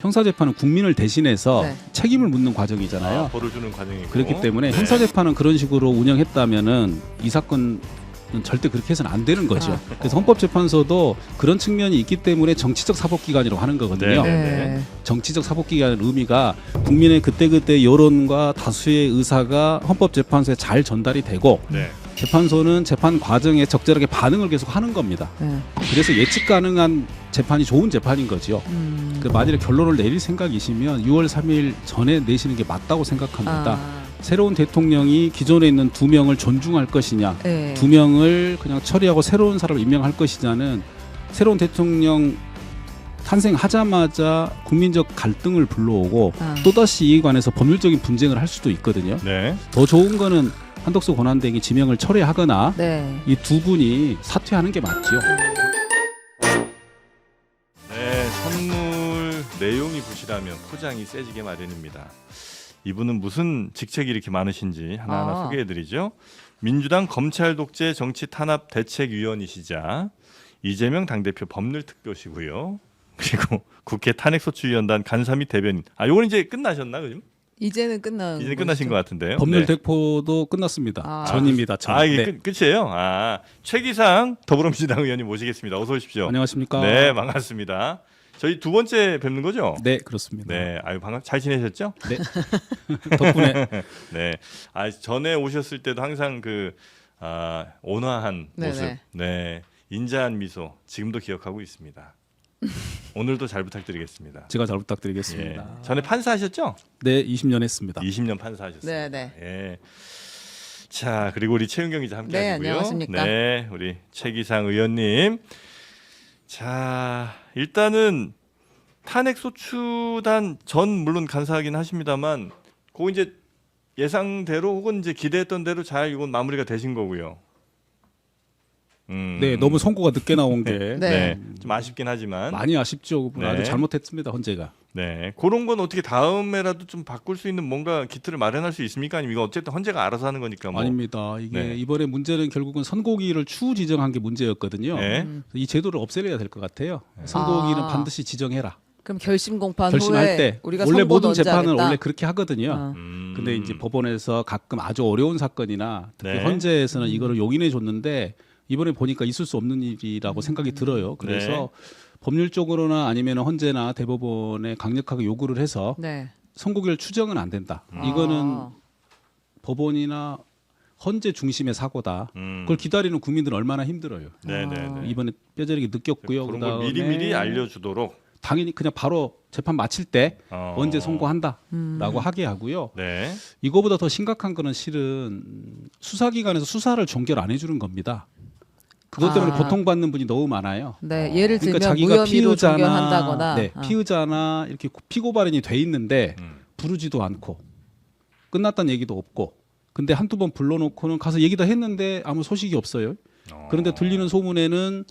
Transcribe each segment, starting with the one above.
형사재판은 국민을 대신해서 네. 책임을 묻는 과정이잖아요. 벌을 주는 과정이고. 그렇기 때문에 네. 형사재판은 그런 식으로 운영했다면은 이 사건은 절대 그렇게 해서는 안 되는 거죠. 그래서 헌법재판소도 그런 측면이 있기 때문에 정치적 사법기관이라고 하는 거거든요. 네. 정치적 사법기관의 의미가 국민의 그때그때 여론과 다수의 의사가 헌법재판소에 잘 전달이 되고 네. 재판소는 재판 과정에 적절하게 반응을 계속 하는 겁니다. 네. 그래서 예측 가능한 재판이 좋은 재판인 거죠. 그 만일에 결론을 내릴 생각이시면 6월 3일 전에 내시는 게 맞다고 생각합니다. 새로운 대통령이 기존에 있는 2명을 존중할 것이냐, 네. 2명을 그냥 처리하고 새로운 사람을 임명할 것이냐는 새로운 대통령 탄생하자마자 국민적 갈등을 불러오고 또다시 이에 관해서 법률적인 분쟁을 할 수도 있거든요. 네. 더 좋은 거는 한덕수 권한대행이 지명을 철회하거나 네. 이 두 분이 사퇴하는 게 맞지요. 네, 선물 내용이 부실하면 포장이 세지게 마련입니다. 이분은 무슨 직책이 이렇게 많으신지 하나하나 소개해드리죠. 민주당 검찰 독재 정치 탄압 대책위원이시자 이재명 당대표 법률특보시고요. 그리고 국회 탄핵소추위원단 간사 및 대변인. 요건 이제 끝나셨나 그죠? 이제는 끝난. 이제 끝나신 것 같은데요. 법률 네. 대포도 끝났습니다. 전입니다. 전. 이게 끝이에요. 최기상 더불어민주당 의원님 모시겠습니다. 어서 오십시오. 안녕하십니까? 네, 반갑습니다. 저희 두 번째 뵙는 거죠? 네, 그렇습니다. 네, 잘 지내셨죠? 네. 덕분에. 네. 전에 오셨을 때도 항상 온화한 모습, 네, 인자한 미소 지금도 기억하고 있습니다. 오늘도 잘 부탁드리겠습니다. 제가 잘 부탁드리겠습니다. 예. 전에 판사하셨죠? 네, 20년 했습니다. 20년 판사하셨습니다. 네. 예. 자, 그리고 우리 최은경 기자 함께 네, 하시고요. 안녕하십니까? 네, 우리 최기상 의원님. 자, 일단은 탄핵소추단 전 물론 간사하긴 하십니다만, 그거 이제 예상대로 혹은 이제 기대했던 대로 잘 이건 마무리가 되신 거고요. 네, 너무 선고가 늦게 나온 게 네. 좀 아쉽긴 하지만 많이 아쉽죠. 네. 아주 잘못했습니다, 헌재가. 네, 그런 건 어떻게 다음에라도 좀 바꿀 수 있는 뭔가 기틀을 마련할 수 있습니까? 아니면 이거 어쨌든 헌재가 알아서 하는 거니까 뭐. 아닙니다. 이게 네. 이번에 문제는 결국은 선고기일을 추후 지정한 게 문제였거든요. 네. 이 제도를 없애야 될 것 같아요. 선고기일은 반드시 지정해라. 그럼 결심 공판 결심할 후에 때 우리가 원래 선고 모든 재판은 논의하겠다? 원래 그렇게 하거든요. 근데 이제 법원에서 가끔 아주 어려운 사건이나 특히 네. 헌재에서는 이거를 용인해 줬는데 이번에 보니까 있을 수 없는 일이라고 생각이 들어요. 그래서 네. 법률적으로나 아니면 헌재나 대법원에 강력하게 요구를 해서 네. 선고기일 추정은 안 된다. 이거는 법원이나 헌재 중심의 사고다. 그걸 기다리는 국민들은 얼마나 힘들어요. 네네. 이번에 뼈저리게 느꼈고요. 그런 걸 그다음에 미리 알려주도록. 당연히 그냥 바로 재판 마칠 때 언제 어. 선고한다라고 하게 하고요. 네. 이거보다 더 심각한 거는 실은 수사기관에서 수사를 종결 안 해주는 겁니다. 그것 때문에 고통받는 분이 너무 많아요. 네. 예를 들면 그러니까 자기가 무혐의로 종결한다거나. 피의자나 이렇게 피고 발인이 돼 있는데 부르지도 않고 끝났다는 얘기도 없고, 근데 한두 번 불러놓고는 가서 얘기도 했는데 아무 소식이 없어요. 그런데 들리는 소문에는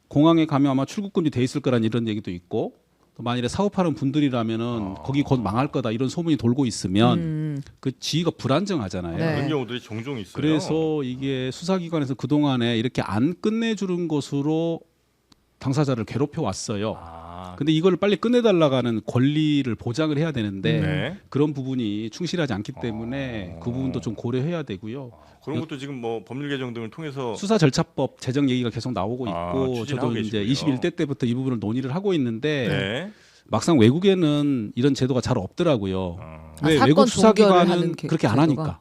공항에 가면 아마 출국금지 돼 있을 거란 이런 얘기도 있고, 또 만일에 사업하는 분들이라면은 거기 곧 망할 거다 이런 소문이 돌고 있으면 그 지위가 불안정하잖아요. 네. 그런 경우들이 종종 있어요. 그래서 이게 수사기관에서 그동안에 이렇게 안 끝내주는 것으로 당사자를 괴롭혀 왔어요. 근데 이걸 빨리 끝내달라고 하는 권리를 보장을 해야 되는데 네. 그런 부분이 충실하지 않기 때문에 그 부분도 좀 고려해야 되고요. 그런 것도 지금 뭐 법률 개정 등을 통해서 수사절차법 제정 얘기가 계속 나오고 있고 추진하고 저도 이제 계시고요. 21대 때부터 이 부분을 논의를 하고 있는데 네. 막상 외국에는 이런 제도가 잘 없더라고요. 왜 사건 외국 종결을 하는 수사기관은 그렇게 안 제도가? 하니까.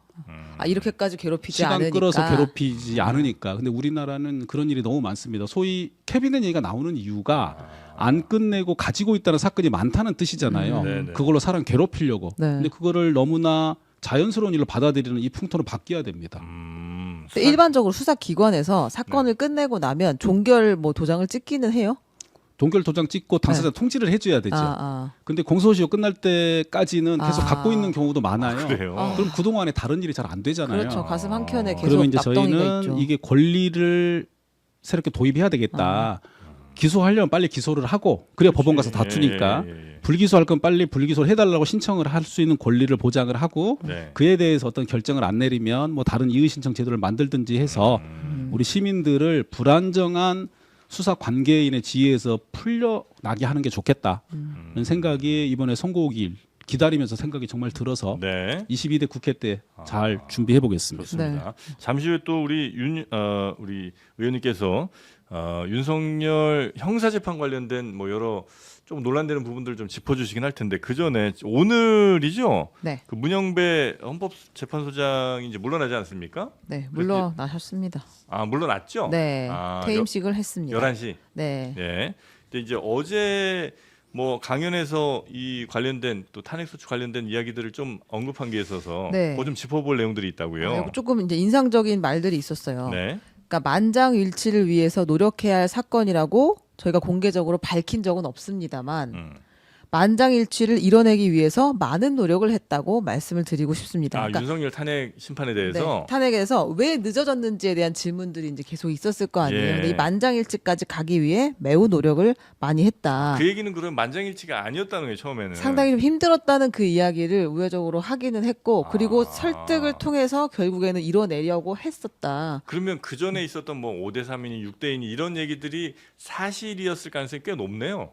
이렇게까지 괴롭히지 시간 않으니까. 끌어서 괴롭히지 않으니까. 근데 우리나라는 그런 일이 너무 많습니다. 소위 캐비넷 얘기가 나오는 이유가 안 끝내고 가지고 있다는 사건이 많다는 뜻이잖아요. 네네. 그걸로 사람 괴롭히려고. 네. 근데 그거를 너무나 자연스러운 일로 받아들이는 이 풍토로 바뀌어야 됩니다. 근데 일반적으로 수사 기관에서 사건을 끝내고 나면 종결 뭐 도장을 찍기는 해요? 동결 도장 찍고 당사자 통지를 해줘야 되죠. 근데 공소시효 끝날 때까지는 계속 갖고 있는 경우도 많아요. 그래요. 그럼 그동안에 다른 일이 잘 안 되잖아요. 그렇죠. 가슴 한 켠에 계속 그러면 이제 납덩이가 저희는 있죠. 이게 권리를 새롭게 도입해야 되겠다. 기소하려면 빨리 기소를 하고 그래야 법원 가서 다투니까 불기소할 건 빨리 불기소를 해달라고 신청을 할 수 있는 권리를 보장을 하고 네. 그에 대해서 어떤 결정을 안 내리면 뭐 다른 이의 신청 제도를 만들든지 해서 우리 시민들을 불안정한 수사 관계인의 지위에서 풀려나게 하는 게 좋겠다는 생각이 이번에 선고일 기다리면서 생각이 정말 들어서 네. 22대 국회 때 잘 준비해 보겠습니다. 그렇습니다. 잠시 후에 또 우리 우리 의원님께서 윤석열 형사재판 관련된 뭐 여러 좀 논란되는 부분들 좀 짚어주시긴 할 텐데 그 전에 오늘이죠. 네. 그 문영배 헌법재판소장이 이제 물러나지 않습니까? 네, 물러나셨습니다. 아 물러났죠? 네, 아, 퇴임식을 했습니다. 11시. 네. 네. 근데 이제 어제 뭐 강연에서 이 관련된 또 탄핵소추 관련된 이야기들을 좀 언급한 게 있어서 네. 그거 좀 짚어볼 내용들이 있다고요. 조금 이제 인상적인 말들이 있었어요. 네. 그러니까 만장일치를 위해서 노력해야 할 사건이라고 저희가 공개적으로 밝힌 적은 없습니다만 만장일치를 이뤄내기 위해서 많은 노력을 했다고 말씀을 드리고 싶습니다. 아 그러니까 윤석열 탄핵 심판에 대해서 네, 탄핵에서 왜 늦어졌는지에 대한 질문들이 이제 계속 있었을 거 아니에요. 예. 근데 이 만장일치까지 가기 위해 매우 노력을 많이 했다. 그 얘기는 그럼 만장일치가 아니었다는 거예요 처음에는. 상당히 좀 힘들었다는 그 이야기를 우회적으로 하기는 했고 그리고 아. 설득을 통해서 결국에는 이뤄내려고 했었다. 그러면 그 전에 있었던 뭐 5대 3이니 6대 2니 이런 얘기들이 사실이었을 가능성이 꽤 높네요.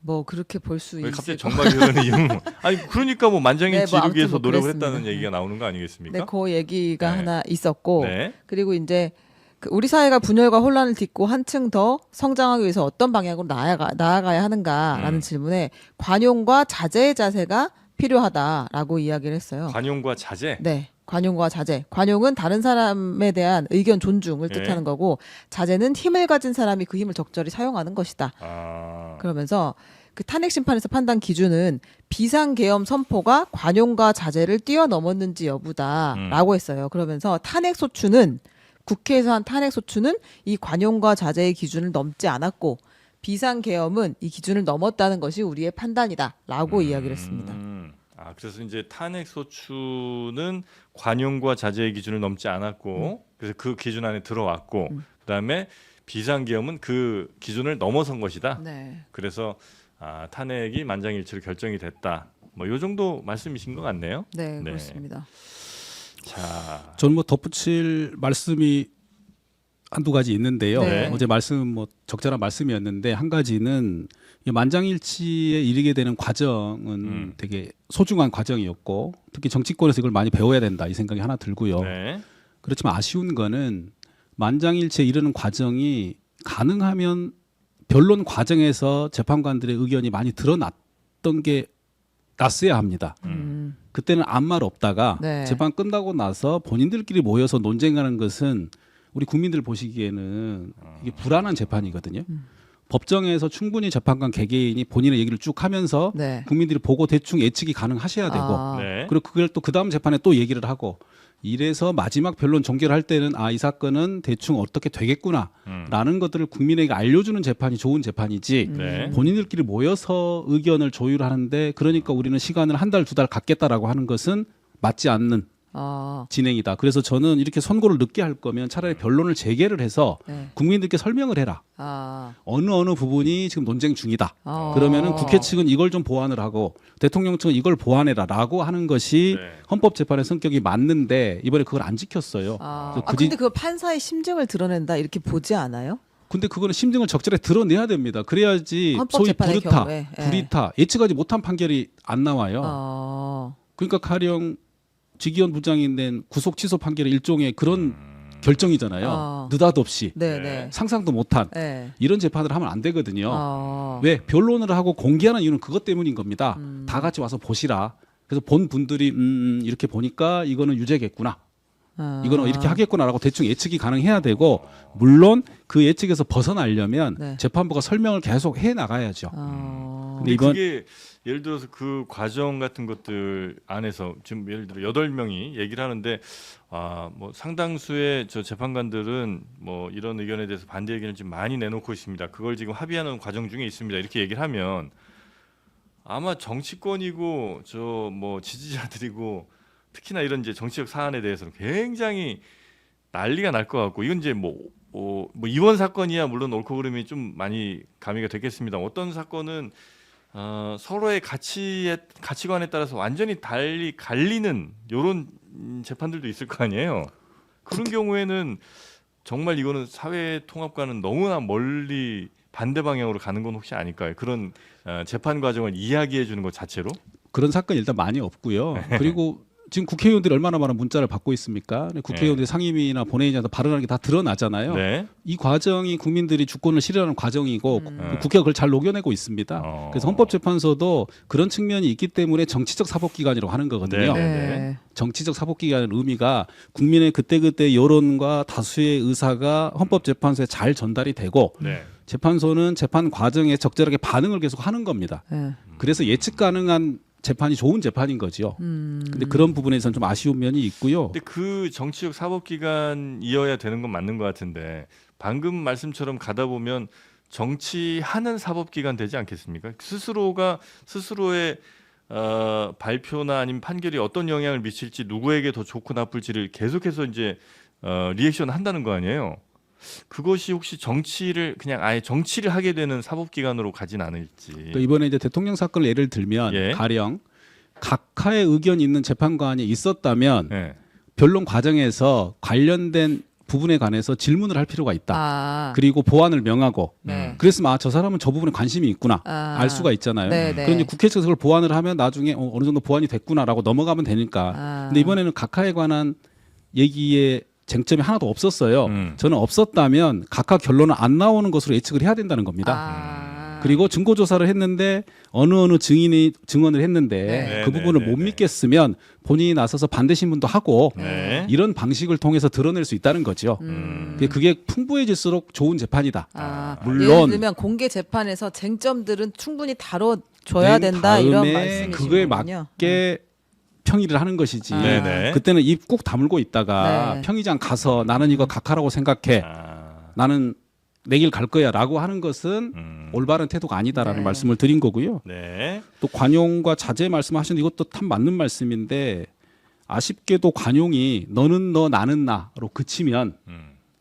뭐 그렇게 볼 수 왜 있을 갑자기 것 정말 이러는 이유? 아니 그러니까 뭐 만장일치 네, 뭐 이루기 아무튼 위해서 뭐 노력을 그랬습니다. 했다는 얘기가 나오는 거 아니겠습니까? 네, 그 얘기가 네. 하나 있었고 네. 그리고 이제 그 우리 사회가 분열과 혼란을 딛고 한층 더 성장하기 위해서 어떤 방향으로 나아가야 하는가라는 질문에 관용과 자제의 자세가 필요하다라고 이야기를 했어요. 관용과 자제. 네. 관용과 자제. 관용은 다른 사람에 대한 의견 존중을 네. 뜻하는 거고 자제는 힘을 가진 사람이 그 힘을 적절히 사용하는 것이다. 아. 그러면서 그 탄핵 심판에서 판단 기준은 비상계엄 선포가 관용과 자제를 뛰어넘었는지 여부다라고 했어요. 그러면서 탄핵 소추는 국회에서 한 탄핵 소추는 이 관용과 자제의 기준을 넘지 않았고 비상계엄은 이 기준을 넘었다는 것이 우리의 판단이다라고 이야기를 했습니다. 아 그래서 이제 탄핵 소추는 관용과 자제의 기준을 넘지 않았고 그래서 그 기준 안에 들어왔고 그다음에 비상계엄은 그 기준을 넘어선 것이다. 네. 그래서 탄핵이 만장일치로 결정이 됐다. 뭐 요 정도 말씀이신 것 같네요. 네, 네. 그렇습니다. 자, 저는 뭐 덧붙일 말씀이 한두 가지 있는데요. 네. 어제 말씀 뭐 적절한 말씀이었는데 한 가지는 이 만장일치에 이르게 되는 과정은 되게 소중한 과정이었고 특히 정치권에서 이걸 많이 배워야 된다 이 생각이 하나 들고요. 네. 그렇지만 아쉬운 거는 만장일치에 이르는 과정이 가능하면 변론 과정에서 재판관들의 의견이 많이 드러났던 게 났어야 합니다. 그때는 아무 말 없다가 네. 재판 끝나고 나서 본인들끼리 모여서 논쟁하는 것은 우리 국민들 보시기에는 이게 불안한 재판이거든요. 법정에서 충분히 재판관 개개인이 본인의 얘기를 쭉 하면서 네. 국민들이 보고 대충 예측이 가능하셔야 되고 아. 네. 그리고 그걸 또 그 다음 재판에 또 얘기를 하고 이래서 마지막 변론 종결할 때는 이 사건은 대충 어떻게 되겠구나라는 것들을 국민에게 알려주는 재판이 좋은 재판이지 네. 본인들끼리 모여서 의견을 조율하는데 그러니까 우리는 시간을 한 달, 두 달 갖겠다라고 하는 것은 맞지 않는 진행이다. 그래서 저는 이렇게 선고를 늦게 할 거면 차라리 변론을 재개를 해서 네. 국민들께 설명을 해라. 어느 부분이 지금 논쟁 중이다. 그러면은 국회 측은 이걸 좀 보완을 하고 대통령 측은 이걸 보완해라라고 하는 것이 네. 헌법재판의 성격이 맞는데 이번에 그걸 안 지켰어요. 그래서 근데 그 판사의 심증을 드러낸다 이렇게 보지 않아요? 근데 그거는 심증을 적절히 드러내야 됩니다. 그래야지 소위 헌법재판의 불이타, 경우에, 예. 불이타 예측하지 못한 판결이 안 나와요. 그러니까 가령 지기현 부장이 낸 구속 취소 판결의 일종의 그런 결정이잖아요. 느닷없이 네네. 상상도 못한 네. 이런 재판을 하면 안 되거든요. 왜 변론을 하고 공개하는 이유는 그것 때문인 겁니다. 다 같이 와서 보시라. 그래서 본 분들이 이렇게 보니까 이거는 유죄겠구나. 이거는 이렇게 하겠구나라고 대충 예측이 가능해야 되고 물론 그 예측에서 벗어나려면 네. 재판부가 설명을 계속 해 나가야죠. 근데 이번 그게 예를 들어서 그 과정 같은 것들 안에서 지금 예를 들어 8명이 얘기를 하는데 뭐 상당수의 저 재판관들은 뭐 이런 의견에 대해서 반대 의견을 지금 많이 내놓고 있습니다. 그걸 지금 합의하는 과정 중에 있습니다. 이렇게 얘기를 하면 아마 정치권이고 저 뭐 지지자들이고 특히나 이런 이제 정치적 사안에 대해서는 굉장히 난리가 날 것 같고 이건 이제 뭐 이번 사건이야 물론 옳고 그름이 좀 많이 가미가 됐겠습니다. 어떤 사건은 서로의 가치관에 따라서 완전히 달리 갈리는 이런 재판들도 있을 거 아니에요. 그런 경우에는 정말 이거는 사회 통합과는 너무나 멀리 반대 방향으로 가는 건 혹시 아닐까요? 그런 재판 과정을 이야기해 주는 것 자체로? 그런 사건이 일단 많이 없고요. 그리고 지금 국회의원들이 얼마나 많은 문자를 받고 있습니까? 국회의원들이 상임위나 본회의장에서 발언하는 게 다 드러나잖아요. 네. 이 과정이 국민들이 주권을 실현하는 과정이고 국회가 그걸 잘 녹여내고 있습니다. 그래서 헌법재판소도 그런 측면이 있기 때문에 정치적 사법기관이라고 하는 거거든요. 네. 정치적 사법기관의 의미가 국민의 그때그때 여론과 다수의 의사가 헌법재판소에 잘 전달이 되고 네. 재판소는 재판 과정에 적절하게 반응을 계속 하는 겁니다. 네. 그래서 예측 가능한 재판이 좋은 재판인 거죠. 근데 그런 부분에서는 좀 아쉬운 면이 있고요. 근데 그 정치적 사법기관이어야 되는 건 맞는 것 같은데 방금 말씀처럼 가다 보면 정치하는 사법기관 되지 않겠습니까? 스스로가 스스로의 발표나 아니면 판결이 어떤 영향을 미칠지 누구에게 더 좋고 나쁠지를 계속해서 이제 리액션 한다는 거 아니에요? 그것이 혹시 정치를 그냥 아예 정치를 하게 되는 사법기관으로 가진 않을지. 또 이번에 이제 대통령 사건을 예를 들면 예. 가령 각하의 의견이 있는 재판관이 있었다면 네. 변론 과정에서 관련된 부분에 관해서 질문을 할 필요가 있다. 아. 그리고 보완을 명하고 네. 그랬으면 저 사람은 저 부분에 관심이 있구나 알 수가 있잖아요. 네, 네. 그런데 국회 측에서 그걸 보완을 하면 나중에 어느 정도 보완이 됐구나라고 넘어가면 되니까. 아. 근데 이번에는 각하에 관한 얘기에 쟁점이 하나도 없었어요. 저는 없었다면 각하 결론은 안 나오는 것으로 예측을 해야 된다는 겁니다. 아. 그리고 증거 조사를 했는데 어느 증인이 증언을 했는데 네. 그 부분을 네, 못 네. 믿겠으면 본인이 나서서 반대 신문도 하고 네. 이런 방식을 통해서 드러낼 수 있다는 거죠. 그게 풍부해질수록 좋은 재판이다. 아, 물론 예를 들면 공개 재판에서 쟁점들은 충분히 다뤄줘야 된다 이런 다음에 말씀이시군요. 그거에 맞게 평의를 하는 것이지. 아. 네네. 그때는 입 꾹 다물고 있다가 네. 평의장 가서 나는 이거 각하라고 생각해. 나는 내 길 갈 거야라고 하는 것은 올바른 태도가 아니다라는 네. 말씀을 드린 거고요. 네. 또 관용과 자제 말씀하셨는데 이것도 참 맞는 말씀인데 아쉽게도 관용이 너는 너 나는 나로 그치면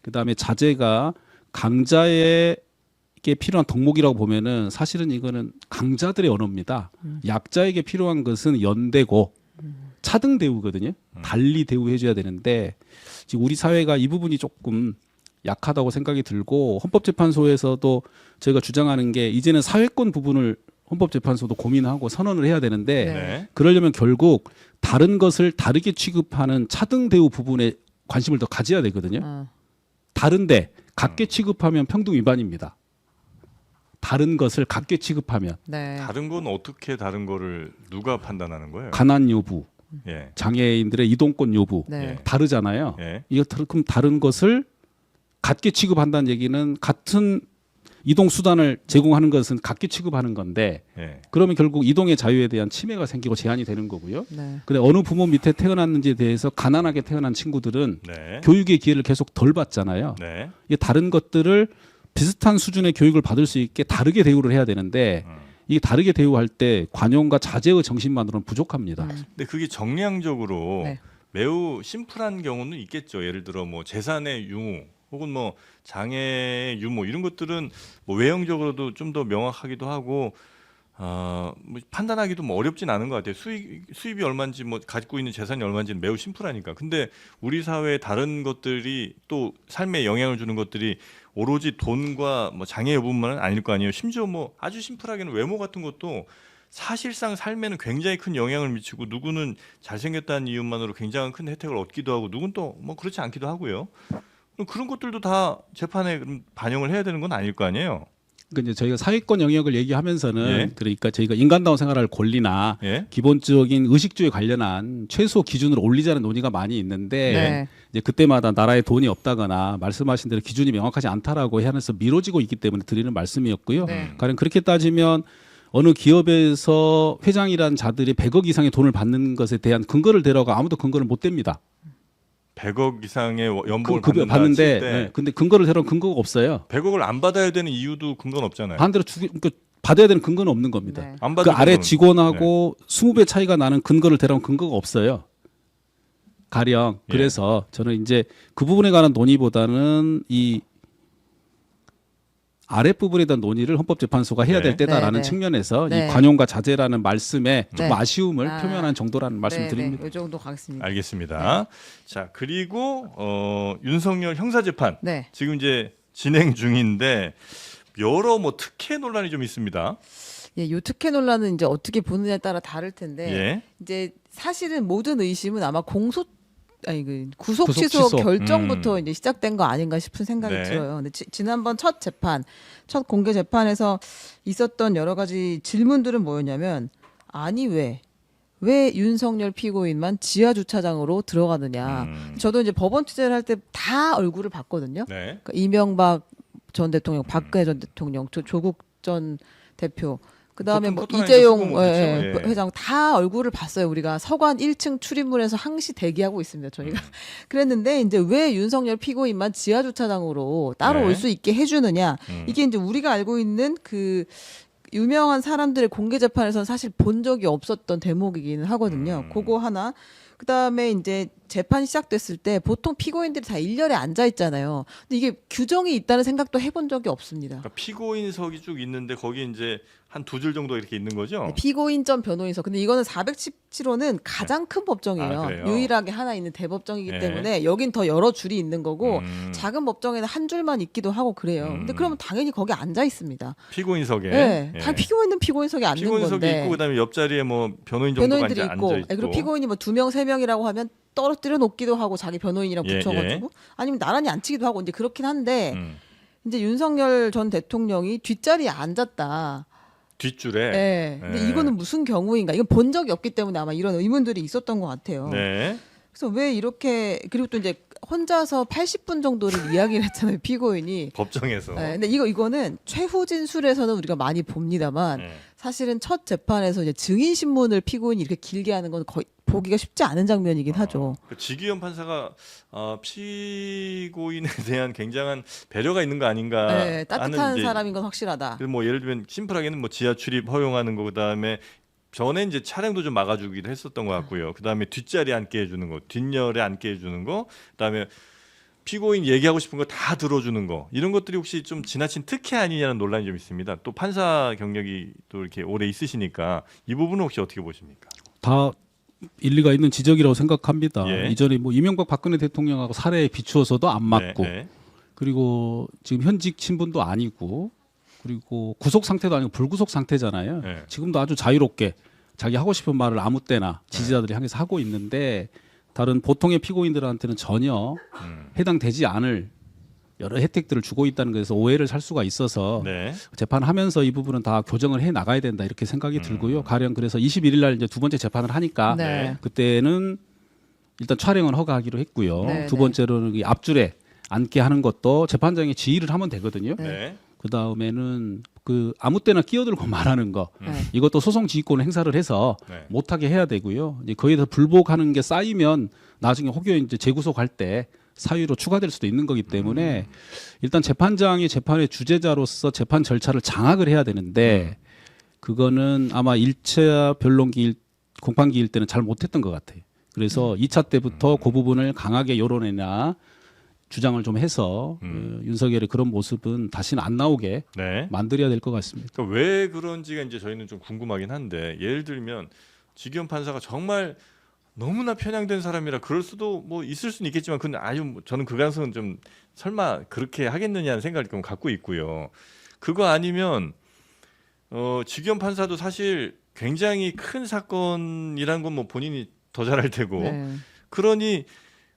그다음에 자제가 강자에게 필요한 덕목이라고 보면은 사실은 이거는 강자들의 언어입니다. 약자에게 필요한 것은 연대고 차등 대우거든요. 달리 대우해줘야 되는데 지금 우리 사회가 이 부분이 조금 약하다고 생각이 들고 헌법재판소에서도 저희가 주장하는 게 이제는 사회권 부분을 헌법재판소도 고민하고 선언을 해야 되는데 네. 그러려면 결국 다른 것을 다르게 취급하는 차등 대우 부분에 관심을 더 가져야 되거든요. 다른데 같게 취급하면 평등 위반입니다. 다른 것을 같게 취급하면 네. 다른 건 어떻게 다른 거를 누가 판단하는 거예요? 가난 여부, 예. 장애인들의 이동권 여부 네. 다르잖아요. 예. 이거 그럼 다른 것을 같게 취급한다는 얘기는 같은 이동 수단을 제공하는 것은 같게 취급하는 건데 예. 그러면 결국 이동의 자유에 대한 침해가 생기고 제한이 되는 거고요. 네. 근데 어느 부모 밑에 태어났는지에 대해서 가난하게 태어난 친구들은 네. 교육의 기회를 계속 덜 받잖아요. 네. 이게 다른 것들을 비슷한 수준의 교육을 받을 수 있게 다르게 대우를 해야 되는데 이게 다르게 대우할 때 관용과 자제의 정신만으로는 부족합니다. 근데 그게 정량적으로 네. 매우 심플한 경우는 있겠죠. 예를 들어 뭐 재산의 유무 혹은 뭐 장애의 유무 이런 것들은 뭐 외형적으로도 좀 더 명확하기도 하고 뭐 판단하기도 뭐 어렵진 않은 것 같아요. 수입이 얼마인지 뭐 가지고 있는 재산이 얼마인지는 매우 심플하니까. 근데 우리 사회의 다른 것들이 또 삶에 영향을 주는 것들이 오로지 돈과 뭐 장애 여부만은 아닐 거 아니에요. 심지어 뭐 아주 심플하게는 외모 같은 것도 사실상 삶에는 굉장히 큰 영향을 미치고 누구는 잘생겼다는 이유만으로 굉장히 큰 혜택을 얻기도 하고 누구는 또 뭐 그렇지 않기도 하고요. 그런 것들도 다 재판에 반영을 해야 되는 건 아닐 거 아니에요. 그러니까 이제 저희가 사회권 영역을 얘기하면서는 예. 그러니까 저희가 인간다운 생활할 권리나 예. 기본적인 의식주에 관련한 최소 기준을 올리자는 논의가 많이 있는데 네. 이제 그때마다 나라에 돈이 없다거나 말씀하신 대로 기준이 명확하지 않다라고 하면서 미뤄지고 있기 때문에 드리는 말씀이었고요. 네. 가령 그렇게 따지면 어느 기업에서 회장이란 자들이 100억 이상의 돈을 받는 것에 대한 근거를 대라고 아무도 근거를 못 댑니다. 100억 이상의 연봉을 급여 받는다 받는데, 칠 때 네, 근데 근거를 대라는 근거가 없어요. 100억을 안 받아야 되는 이유도 근거는 없잖아요. 반대로 그러니까 받아야 되는 근거는 없는 겁니다. 네. 안 그 받을 아래 근거는- 직원하고 20배 차이가 나는 근거를 대라는 근거가 없어요. 가령 예. 그래서 저는 이제 그 부분에 관한 논의보다는 이 아랫부분에 대한 논의를 헌법재판소가 해야 네. 될 때다라는 네, 네. 측면에서 네. 이 관용과 자제라는 말씀에 조금 네. 아쉬움을 아. 표명한 정도라는 말씀드립니다. 이 정도 가겠습니다. 알겠습니다. 자, 그리고 윤석열 형사재판 네. 지금 이제 진행 중인데 여러 뭐 특혜 논란이 좀 있습니다. 예, 요 특혜 논란은 이제 어떻게 보느냐에 따라 다를 텐데 예. 이제 사실은 모든 의심은 아마 구속 취소 구속 취소. 결정부터 이제 시작된 거 아닌가 싶은 생각이 네. 들어요. 근데 지난번 첫 첫 공개 재판에서 있었던 여러 가지 질문들은 뭐였냐면 아니 왜 윤석열 피고인만 지하 주차장으로 들어가느냐. 저도 이제 법원 취재를 할 때 다 얼굴을 봤거든요. 네. 그러니까 이명박 전 대통령, 박근혜 전 대통령, 조국 전 대표, 그다음에 보통 뭐 포토라인도 이재용 쓰고 뭐 그렇죠. 예. 회장 다 얼굴을 봤어요. 우리가 서관 1층 출입문에서 항시 대기하고 있습니다. 저희가 그랬는데 이제 왜 윤석열 피고인만 지하 주차장으로 따로 네. 올 수 있게 해주느냐. 이게 이제 우리가 알고 있는 그 유명한 사람들의 공개 재판에서는 사실 본 적이 없었던 대목이기는 하거든요. 그거 하나. 그다음에 이제 재판이 시작됐을 때 보통 피고인들이 다 일렬에 앉아 있잖아요. 근데 이게 규정이 있다는 생각도 해본 적이 없습니다. 그러니까 피고인석이 쭉 있는데 거기 이제 한 두 줄 정도 이렇게 있는 거죠. 네, 피고인점 변호인석. 근데 이거는 417호는 가장 큰 법정이에요. 아, 그래요? 유일하게 하나 있는 대법정이기 네. 때문에 여긴 더 여러 줄이 있는 거고 작은 법정에는 한 줄만 있기도 하고 그래요. 근데 그러면 당연히 거기 앉아 있습니다. 피고인석에. 네, 예. 다 피고인은 피고인석에 앉는 피고인석이 건데. 있고 그다음에 옆자리에 뭐 변호인 정도가 변호인들이 앉아 있고, 있고. 그리고 피고인이 뭐 2명, 3명이라고 하면 떨어뜨려 놓기도 하고 자기 변호인이랑 예, 붙여가지고 아니면 나란히 앉히기도 하고 이제 그렇긴 한데 음. 이제 윤석열 전 대통령이 뒷자리에 앉았다. 뒷줄에. 네. 근데 예. 이거는 무슨 경우인가? 이건 본 적이 없기 때문에 아마 이런 의문들이 있었던 것 같아요. 네. 그래서 왜 이렇게 그리고 또 이제 혼자서 80분 정도를 이야기를 했잖아요 피고인이. 법정에서. 네, 근데 이거는 최후 진술에서는 우리가 많이 봅니다만 네. 사실은 첫 재판에서 이제 증인 신문을 피고인이 이렇게 길게 하는 건 거의 보기가 쉽지 않은 장면이긴 하죠. 그 지기현 판사가 피고인에 대한 굉장한 배려가 있는 거 아닌가 네, 따뜻한 하는 이제 사람인 건 확실하다. 그래서 뭐 예를 들면 심플하게는 뭐 지하 출입 허용하는 거 그다음에 전에 이제 차량도 좀 막아주기도 했었던 것 같고요. 그다음에 뒷자리에 앉게 해주는 거, 뒷열에 앉게 해주는 거, 그다음에 피고인 얘기하고 싶은 거 다 들어주는 거 이런 것들이 혹시 좀 지나친 특혜 아니냐는 논란이 좀 있습니다. 또 판사 경력이 또 이렇게 오래 있으시니까 이 부분은 혹시 어떻게 보십니까? 다 일리가 있는 지적이라고 생각합니다. 예. 이전에 뭐 이명박 박근혜 대통령하고 사례에 비추어서도 안 맞고 네. 그리고 지금 현직 신분도 아니고 그리고 구속 상태도 아니고 불구속 상태잖아요. 네. 지금도 아주 자유롭게 자기 하고 싶은 말을 아무 때나 지지자들이 향해서 하고 있는데 다른 보통의 피고인들한테는 전혀 해당되지 않을 여러 혜택들을 주고 있다는 것에서 오해를 살 수가 있어서 네. 재판하면서 이 부분은 다 교정을 해 나가야 된다 이렇게 생각이 들고요. 가령 그래서 21일 날 이제 두 번째 재판을 하니까 네. 그때는 일단 촬영은 허가하기로 했고요. 네, 두 네. 번째로는 이 앞줄에 앉게 하는 것도 재판장이 지휘를 하면 되거든요. 네. 그 다음에는 그 아무 때나 끼어들고 말하는 거 네. 이것도 소송 지휘권을 행사를 해서 네. 못하게 못하게 해야 되고요. 이제 거기에 대해서 불복하는 게 쌓이면 나중에 혹여 이제 재구속할 때 사유로 추가될 수도 있는 거기 때문에 일단 재판장이 재판의 주재자로서 재판 절차를 장악을 해야 되는데 그거는 아마 1차 변론기 공판기일 때는 잘 못했던 것 같아요. 그래서 2차 때부터 그 부분을 강하게 여론이나 주장을 좀 해서 윤석열의 그런 모습은 다시는 안 나오게 네. 만들어야 될 것 같습니다. 그러니까 왜 그런지가 이제 저희는 좀 궁금하긴 한데 예를 들면 지기현 판사가 정말 너무나 편향된 사람이라 그럴 수도 뭐 있을 수는 있겠지만 근데 아유 뭐 저는 그 가능성은 좀 설마 그렇게 하겠느냐는 생각을 좀 갖고 있고요. 그거 아니면 지기현 판사도 사실 굉장히 큰 사건이란 건 뭐 본인이 더 잘 알 테고 네. 그러니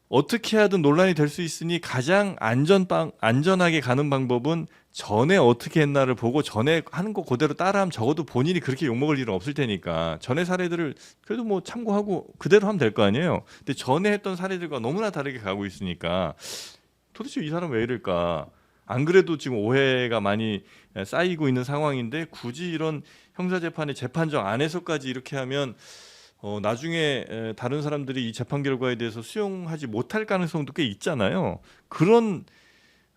어떻게 하든 논란이 될 수 있으니 가장 안전하게 가는 방법은 전에 어떻게 했나를 보고 전에 하는 거 그대로 따라하면 적어도 본인이 그렇게 욕먹을 일은 없을 테니까 전에 사례들을 그래도 뭐 참고하고 그대로 하면 될 거 아니에요. 근데 전에 했던 사례들과 너무나 다르게 가고 있으니까 도대체 이 사람 왜 이럴까? 안 그래도 지금 오해가 많이 쌓이고 있는 상황인데 굳이 이런 형사재판의 재판정 안에서까지 이렇게 하면 나중에 다른 사람들이 이 재판 결과에 대해서 수용하지 못할 가능성도 꽤 있잖아요. 그런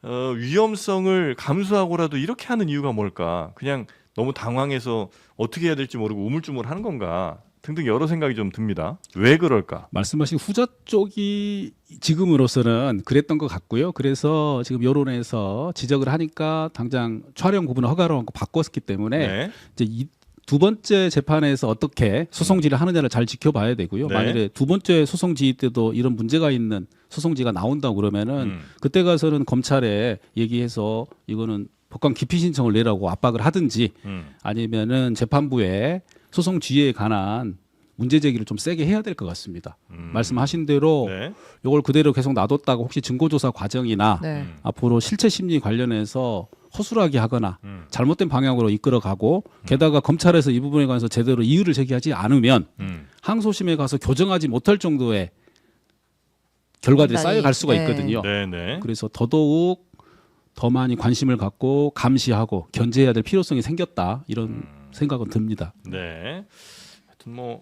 위험성을 감수하고라도 이렇게 하는 이유가 뭘까? 그냥 너무 당황해서 어떻게 해야 될지 모르고 우물쭈물하는 건가? 등등 여러 생각이 좀 듭니다. 왜 그럴까? 말씀하신 후자 쪽이 지금으로서는 그랬던 것 같고요. 그래서 지금 여론에서 지적을 하니까 당장 촬영 부분을 허가로 바꿨기 때문에 네. 이제 이 두 번째 재판에서 어떻게 소송지를 하느냐를 잘 지켜봐야 되고요. 네. 만일에 두 번째 소송지 때도 이런 문제가 있는 소송지가 나온다고 그러면은 그때 가서는 검찰에 얘기해서 이거는 법관 기피 신청을 내라고 압박을 하든지 아니면은 재판부에 소송지에 관한 문제 제기를 좀 세게 해야 될 것 같습니다. 말씀하신 대로 네. 이걸 그대로 계속 놔뒀다가 혹시 증거조사 과정이나 네. 앞으로 실체 심리 관련해서 허술하게 하거나 잘못된 방향으로 이끌어가고 게다가 검찰에서 이 부분에 관해서 제대로 이유를 제기하지 않으면 항소심에 가서 교정하지 못할 정도의 결과들이 판단이, 쌓여갈 수가 네. 있거든요. 네, 네. 그래서 더더욱 더 많이 관심을 갖고 감시하고 견제해야 될 필요성이 생겼다 이런 생각은 듭니다. 네. 하여튼 뭐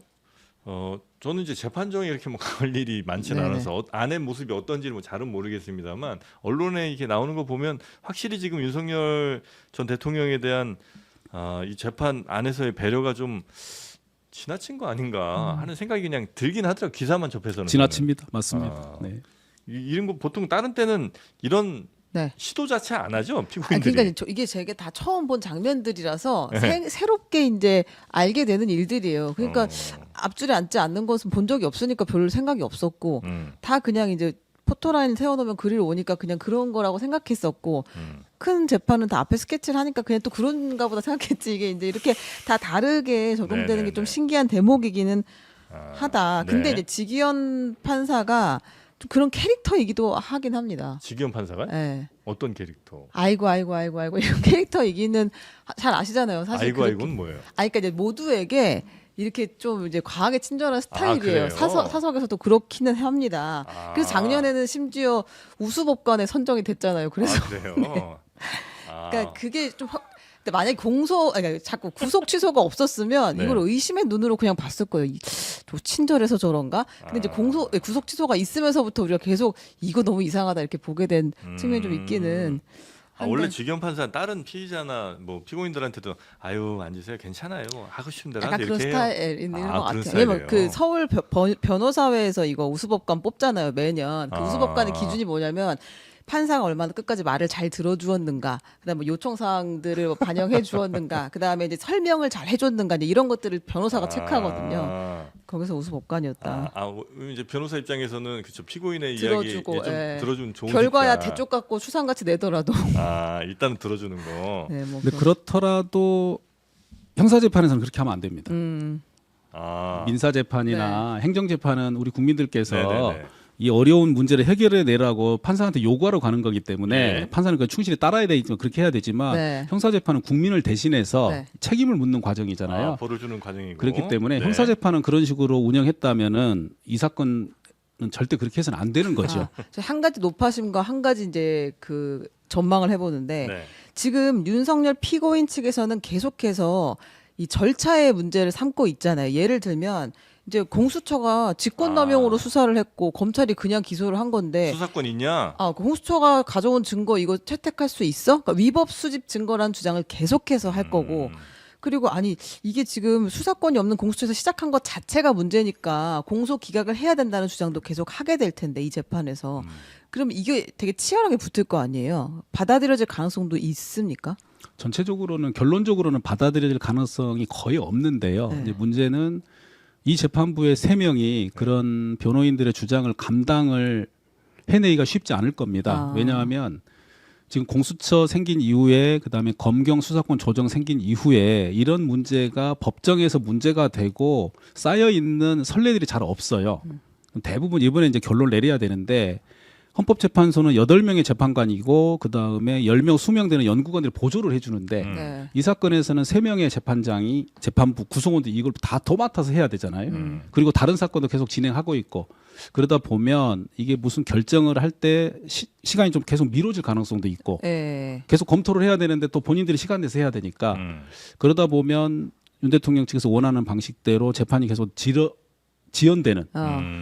저는 이제 재판정에 이렇게 뭐 갈 일이 많지는 네네. 않아서 안의 모습이 어떤지는 뭐 잘은 모르겠습니다만 언론에 이렇게 나오는 거 보면 확실히 지금 윤석열 전 대통령에 대한 이 재판 안에서의 배려가 좀 지나친 거 아닌가 하는 생각이 그냥 들긴 하더라고요. 기사만 접해서는. 지나칩니다. 맞습니다. 아. 네. 이런 거 보통 다른 때는 이런 네. 시도 자체 안 하죠 아니, 피고인들이. 그러니까 이게 제가 다 처음 본 장면들이라서 네. 새롭게 이제 알게 되는 일들이에요. 그러니까 앞줄에 앉지 않는 것은 본 적이 없으니까 별 생각이 없었고 다 그냥 이제 포토라인 세워놓으면 그리로 오니까 그냥 그런 거라고 생각했었고 큰 재판은 다 앞에 스케치를 하니까 그냥 또 그런가 보다 생각했지. 이게 이제 이렇게 다 다르게 적용되는 게 좀 네네네. 신기한 대목이기는 하다. 근데 네. 이제 지기현 판사가 좀 그런 캐릭터이기도 하긴 합니다. 지기현 판사가 예. 어떤 캐릭터? 아이고 이런 캐릭터이기는 잘 아시잖아요. 사실 아이고 그렇게. 아이고는 뭐예요? 그러니까 이제 모두에게 이렇게 좀 이제 과하게 친절한 스타일이에요. 그래요? 사석에서도 그렇기는 합니다. 그래서 작년에는 심지어 우수법관에 선정이 됐잖아요. 그래서 그래요. 그러니까 그게 좀 근데 만약에 그러니까 자꾸 구속 취소가 없었으면 네. 이걸 의심의 눈으로 그냥 봤을 거예요. 저 친절해서 저런가? 근데 이제 구속 취소가 있으면서부터 우리가 계속 이거 너무 이상하다 이렇게 보게 된 측면이 좀 있기는. 원래 한데 지기현 판사는 다른 피의자나 뭐 피고인들한테도 아유 앉으세요 괜찮아요 뭐 하고 싶은 대로 약간 하세요 그런 이렇게 해요. 스타일인 것 그런 같아요. 스타일이에요. 왜냐면 그 서울 변호사회에서 이거 우수법관 뽑잖아요 매년. 그 우수법관의 기준이 뭐냐면 판사가 얼마나 끝까지 말을 잘 들어주었는가, 그다음에 뭐 요청 사항들을 반영해 주었는가, 그다음에 이제 설명을 잘 해줬는가, 이제 이런 것들을 변호사가 체크하거든요. 거기서 우수법관이었다. 이제 변호사 입장에서는 그쵸 피고인의 들어주고, 이야기 좀 예. 들어주면 좋으니까. 결과야 대쪽 같고 추상같이 내더라도. 일단은 들어주는 거. 네, 뭐 근데 그렇더라도 형사재판에서는 그렇게 하면 안 됩니다. 민사재판이나 행정재판은 우리 국민들께서 네네네. 이 어려운 문제를 해결해 내라고 판사한테 요구하러 가는 거기 때문에 네. 판사는 그 충실히 따라야 되지만 그렇게 해야 되지만 네. 형사재판은 국민을 대신해서 네. 책임을 묻는 과정이잖아요. 벌을 주는 과정이고. 그렇기 때문에 네. 형사재판은 그런 식으로 운영했다면은 이 사건은 절대 그렇게 해서는 안 되는 거죠. 한 가지 높아심과 한 가지 이제 그 전망을 해보는데 네. 지금 윤석열 피고인 측에서는 계속해서 이 절차의 문제를 삼고 있잖아요. 예를 들면 이제 공수처가 직권남용으로 수사를 했고 검찰이 그냥 기소를 한 건데 수사권 있냐? 그 공수처가 가져온 증거 이거 채택할 수 있어? 그러니까 위법 수집 증거라는 주장을 계속해서 할 거고 그리고 아니 이게 지금 수사권이 없는 공수처에서 시작한 것 자체가 문제니까 공소 기각을 해야 된다는 주장도 계속 하게 될 텐데 이 재판에서 그럼 이게 되게 치열하게 붙을 거 아니에요? 받아들여질 가능성도 있습니까? 전체적으로는 결론적으로는 받아들여질 가능성이 거의 없는데요. 네. 이제 문제는 이 재판부의 3명이 그런 변호인들의 주장을 감당을 해내기가 쉽지 않을 겁니다. 왜냐하면 지금 공수처 생긴 이후에 그다음에 검경 수사권 조정 생긴 이후에 이런 문제가 법정에서 문제가 되고 쌓여 있는 선례들이 잘 없어요. 대부분 이번에 이제 결론을 내려야 되는데 헌법재판소는 8명의 재판관이고 그다음에 10명, 20명 되는 연구관들이 보조를 해주는데 네. 이 사건에서는 3명의 재판장이 재판부 구성원들이 이걸 다 도맡아서 해야 되잖아요. 그리고 다른 사건도 계속 진행하고 있고 그러다 보면 이게 무슨 결정을 할 때 시간이 좀 계속 미뤄질 가능성도 있고 네. 계속 검토를 해야 되는데 또 본인들이 시간 내서 해야 되니까 그러다 보면 윤 대통령 측에서 원하는 방식대로 재판이 계속 지연되는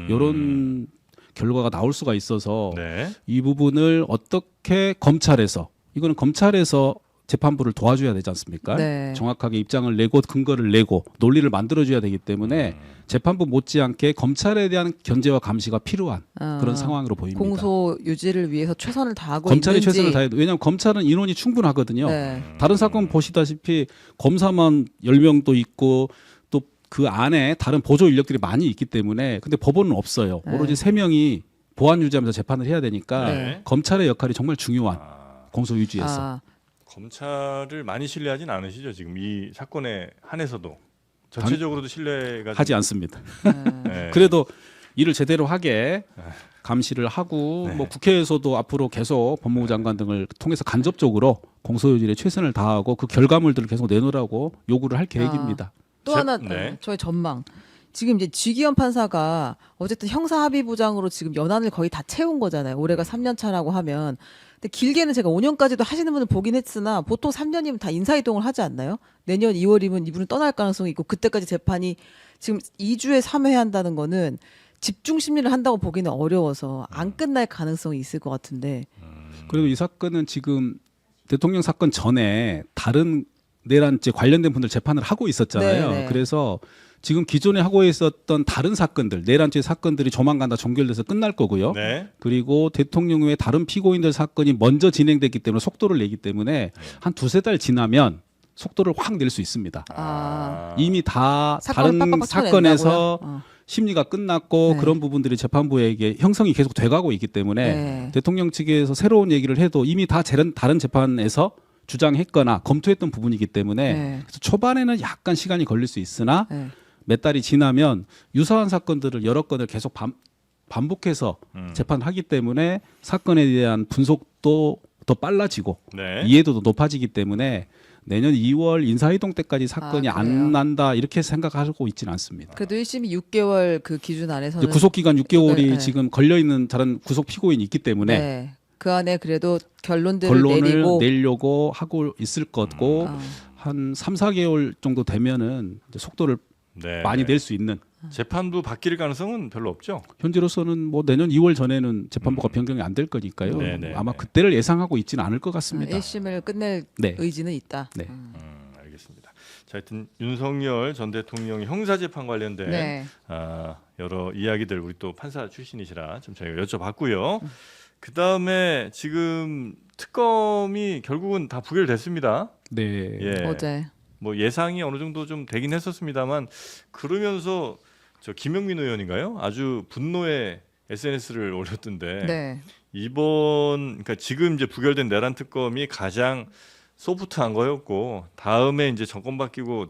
이런 결과가 나올 수가 있어서 네. 이 부분을 어떻게 검찰에서 이거는 검찰에서 재판부를 도와줘야 되지 않습니까? 네. 정확하게 입장을 내고 근거를 내고 논리를 만들어줘야 되기 때문에 재판부 못지않게 검찰에 대한 견제와 감시가 필요한 그런 상황으로 보입니다. 공소 유지를 위해서 최선을 다하고 검찰이 있는지. 최선을 다해도 왜냐하면 검찰은 인원이 충분하거든요. 네. 다른 사건 보시다시피 검사만 10명도 있고 또 그 안에 다른 보조 인력들이 많이 있기 때문에 근데 법원은 없어요. 네. 오로지 3명이 보안 유지하면서 재판을 해야 되니까 네. 검찰의 역할이 정말 중요한 아, 공소 유지에서. 아, 검찰을 많이 신뢰하진 않으시죠? 지금 이 사건에 한해서도 전체적으로도 신뢰가 하지 않습니다. 네. 그래도 일을 제대로 하게 감시를 하고 네. 뭐 국회에서도 앞으로 계속 법무부 장관 등을 통해서 간접적으로 공소유지에 최선을 다하고 그 결과물들을 계속 내놓으라고 요구를 할 계획입니다. 또 제- 하나 네. 저의 전망. 지금 이제 지기현 판사가 어쨌든 형사합의부장으로 지금 연한을 거의 다 채운 거잖아요. 올해가 3년 차라고 하면. 근데 길게는 제가 5년까지도 하시는 분을 보긴 했으나 보통 3년이면 다 인사이동을 하지 않나요? 내년 2월이면 이분은 떠날 가능성이 있고 그때까지 재판이 지금 2주에 3회 한다는 거는 집중 심리를 한다고 보기는 어려워서 안 끝날 가능성이 있을 것 같은데. 그리고 이 사건은 지금 대통령 사건 전에 다른 내란죄 관련된 분들 재판을 하고 있었잖아요. 네네. 그래서 지금 기존에 하고 있었던 다른 사건들, 내란죄 사건들이 조만간 다 종결돼서 끝날 거고요. 네. 그리고 대통령 외 다른 피고인들 사건이 먼저 진행됐기 때문에 속도를 내기 때문에 한 두세 달 지나면 속도를 확 낼 수 있습니다. 아. 이미 다 사건을 다른 빡빡 사건에서 쳐낸다고요? 심리가 끝났고 네. 그런 부분들이 재판부에게 형성이 계속 돼가고 있기 때문에 네. 대통령 측에서 새로운 얘기를 해도 이미 다 다른 재판에서 주장했거나 검토했던 부분이기 때문에 네. 그래서 초반에는 약간 시간이 걸릴 수 있으나 네. 몇 달이 지나면 유사한 사건들을 여러 건을 계속 반복해서 재판을 하기 때문에 사건에 대한 분석도 더 빨라지고 네. 이해도도 높아지기 때문에 내년 2월 인사이동 때까지 사건이 아, 그래요? 안 난다 이렇게 생각하고 있지는 않습니다. 그래도 1심이 6개월 그 기준 안에서는 이제 구속 기간 6개월이 네, 네. 지금 걸려 있는 다른 구속 피고인이 있기 때문에 네. 그 안에 그래도 결론들을 결론을 내리고 내려고 하고 있을 거고 아. 한 3, 4개월 정도 되면은 이제 속도를 네. 많이 낼 수 있는 재판도 바뀔 가능성은 별로 없죠. 현재로서는 뭐 내년 2월 전에는 재판부가 변경이 안 될 거니까요. 네, 네, 아마 네. 그때를 예상하고 있지는 않을 것 같습니다. 1심을 끝낼 네. 의지는 있다. 네. 알겠습니다. 자, 하여튼 윤석열 전 대통령의 형사재판 관련된 네. 여러 이야기들 우리 또 판사 출신이시라 좀 저희가 여쭤봤고요. 그 다음에 지금 특검이 결국은 다 부결됐습니다. 네. 예. 어제. 뭐 예상이 어느 정도 좀 되긴 했었습니다만 그러면서 저 김영민 의원인가요? 아주 분노의 SNS를 올렸던데 네. 그러니까 지금 이제 부결된 내란 특검이 가장 소프트한 거였고 다음에 이제 정권 바뀌고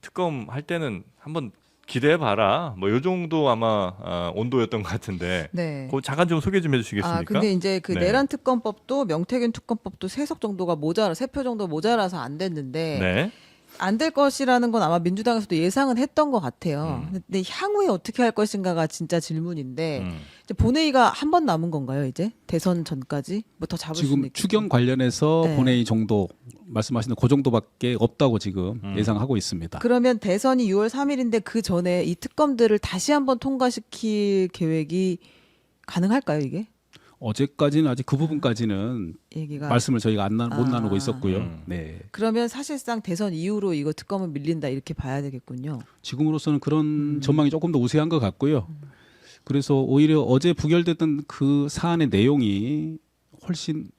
특검 할 때는 한번 기대해 봐라. 뭐 요 정도 아마 온도였던 것 같은데. 네. 그거 잠깐 좀 소개 좀 해주시겠습니까? 아, 근데 이제 그 네. 내란 특검법도 명태균 특검법도 3석 정도가 세 표 정도 모자라서 안 됐는데 네. 안 될 것이라는 건 아마 민주당에서도 예상은 했던 것 같아요. 근데 향후에 어떻게 할 것인가가 진짜 질문인데 이제 본회의가 한 번 남은 건가요? 이제 대선 전까지 뭐 더 잡을 수 지금 있는 추경 관련해서 네. 본회의 정도 말씀하시는 그 정도밖에 없다고 지금 예상하고 있습니다. 그러면 대선이 6월 3일인데 그 전에 이 특검들을 다시 한번 통과시킬 계획이 가능할까요, 이게? 어제까지는 아직 그 부분까지는 얘기가 말씀을 저희가 못 나누고 아. 있었고요. 네. 그러면 사실상 대선 이후로 이거 특검은 밀린다 이렇게 봐야 되겠군요. 지금으로서는 그런 전망이 조금 더 우세한 것 같고요. 그래서 오히려 어제 부결됐던 그 사안의 내용이 훨씬